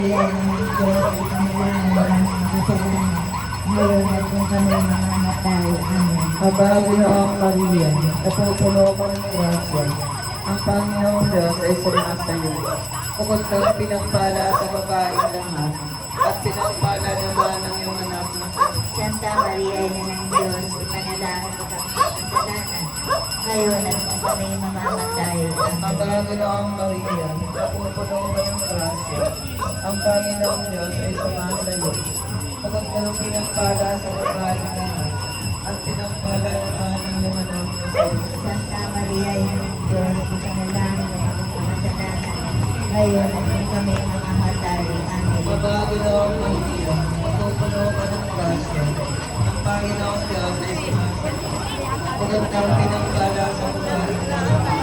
Yan ang Diyos, ipanalangin ang kasalanan. Ngayon at kung kami mamamatay. Amen. Mapaginoong Maria, napupuno ka ng grasya. Ang Panginoong Diyos ay sumasa iyo. Bukod kang pinagpala sa babaeng lahat, at pinagpala naman ang iyong anak na si Santa Maria, Ina ng Diyos, ipanalangin mo kami sa kasalanan. Ngayon at kung kami mamamatay. Amen. Mapaginoong Maria, napupuno ka ng grasya. Ang Panginoong Diyos ay sumasa iyo. Bukod kang pinagpala sa babaeng lahat, at pinagpala naman ang iyong anak na si Santa Maria, Ina ng Diyos, ipanalangin mo kami sa kasalanan. Ngayon at kung kami mamamatay. Amen. Mapaginoong Maria, napupuno ka ng grasya. Ang Panginoong Diyos ay sumasa iyo. Bukod kang pinagpala sa babaeng lahat,